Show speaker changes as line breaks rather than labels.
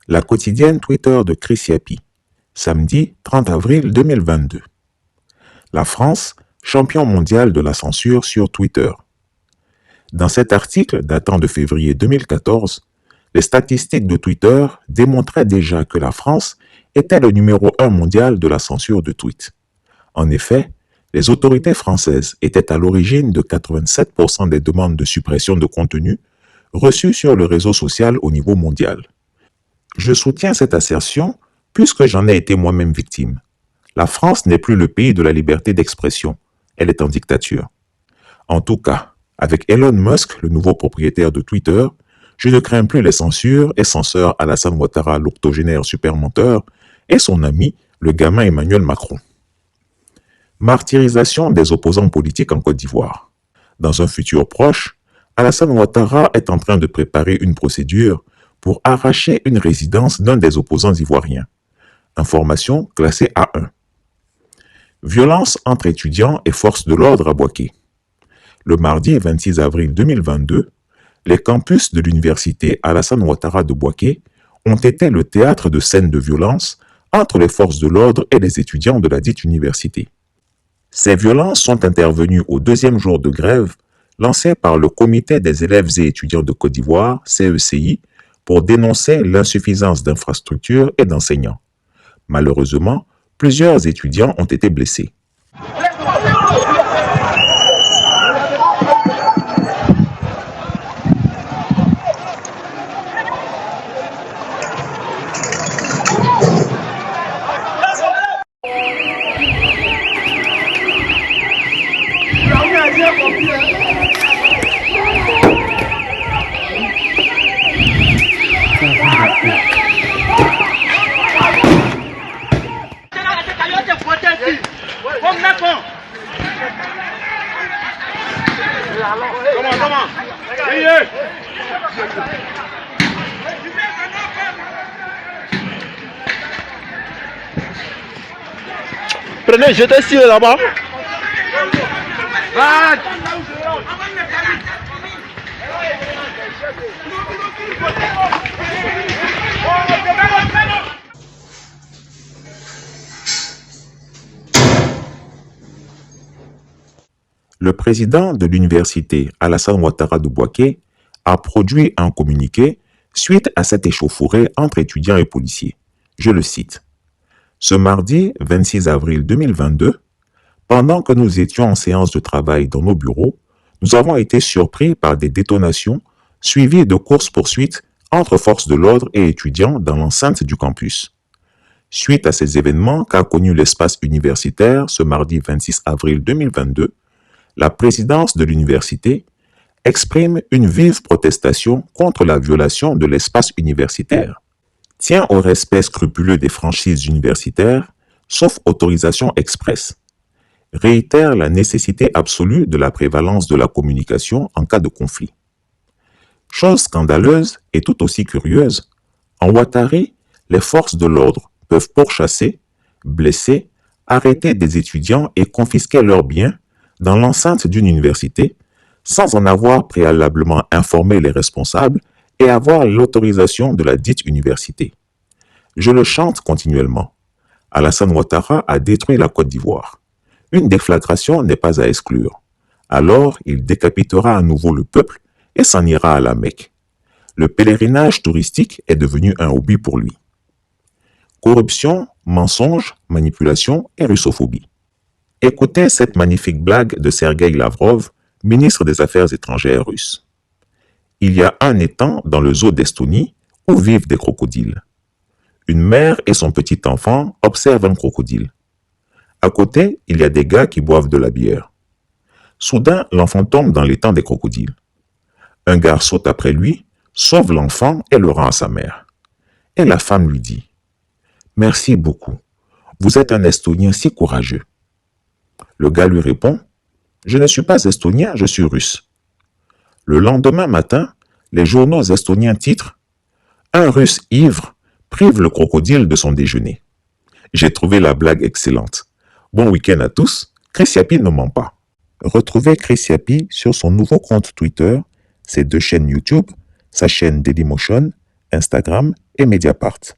La quotidienne Twitter de Chris Yapi, samedi 30 avril 2022. La France, champion mondial de la censure sur Twitter. Dans cet article datant de février 2014, les statistiques de Twitter démontraient déjà que la France était le numéro 1 mondial de la censure de tweets. En effet, les autorités françaises étaient à l'origine de 87% des demandes de suppression de contenu reçues sur le réseau social au niveau mondial. Je soutiens cette assertion puisque j'en ai été moi-même victime. La France n'est plus le pays de la liberté d'expression, elle est en dictature. En tout cas, avec Elon Musk, le nouveau propriétaire de Twitter, je ne crains plus les censures et censeur Alassane Ouattara, l'octogénaire supermenteur, et son ami, le gamin Emmanuel Macron. Martyrisation des opposants politiques en Côte d'Ivoire. Dans un futur proche, Alassane Ouattara est en train de préparer une procédure pour arracher une résidence d'un des opposants ivoiriens. Information classée A1. Violence entre étudiants et forces de l'ordre à Bouaké. Le mardi 26 avril 2022, les campus de l'université Alassane Ouattara de Bouaké ont été le théâtre de scènes de violence entre les forces de l'ordre et les étudiants de la dite université. Ces violences sont intervenues au deuxième jour de grève lancé par le Comité des élèves et étudiants de Côte d'Ivoire, CECI, pour dénoncer l'insuffisance d'infrastructures et d'enseignants. Malheureusement, plusieurs étudiants ont été blessés.
Prenez, jetez sur là-bas.
Le président de l'université Alassane Ouattara de Bouaké a produit un communiqué suite à cette échauffourée entre étudiants et policiers. Je le cite. Ce mardi 26 avril 2022, pendant que nous étions en séance de travail dans nos bureaux, nous avons été surpris par des détonations suivies de courses-poursuites entre forces de l'ordre et étudiants dans l'enceinte du campus. Suite à ces événements qu'a connu l'espace universitaire ce mardi 26 avril 2022, la présidence de l'université exprime une vive protestation contre la violation de l'espace universitaire, tient au respect scrupuleux des franchises universitaires, sauf autorisation expresse, réitère la nécessité absolue de la prévalence de la communication en cas de conflit. Chose scandaleuse et tout aussi curieuse, en Ouattara, les forces de l'ordre peuvent pourchasser, blesser, arrêter des étudiants et confisquer leurs biens dans l'enceinte d'une université sans en avoir préalablement informé les responsables et avoir l'autorisation de la dite université. Je le chante continuellement. Alassane Ouattara a détruit la Côte d'Ivoire. Une déflagration n'est pas à exclure. Alors, il décapitera à nouveau le peuple et s'en ira à la Mecque. Le pèlerinage touristique est devenu un hobby pour lui. Corruption, mensonge, manipulation et russophobie. Écoutez cette magnifique blague de Sergueï Lavrov, ministre des Affaires étrangères russe. Il y a un étang dans le zoo d'Estonie où vivent des crocodiles. Une mère et son petit enfant observent un crocodile. À côté, il y a des gars qui boivent de la bière. Soudain, l'enfant tombe dans l'étang des crocodiles. Un gars saute après lui, sauve l'enfant et le rend à sa mère. Et la femme lui dit « Merci beaucoup, vous êtes un Estonien si courageux. » Le gars lui répond « Je ne suis pas estonien, je suis russe. » Le lendemain matin, les journaux estoniens titrent « Un russe ivre prive le crocodile de son déjeuner. » J'ai trouvé la blague excellente. Bon week-end à tous, Chris Yapi ne ment pas. Retrouvez Chris Yapi sur son nouveau compte Twitter, ses 2 chaînes YouTube, sa chaîne Dailymotion, Instagram et Mediapart.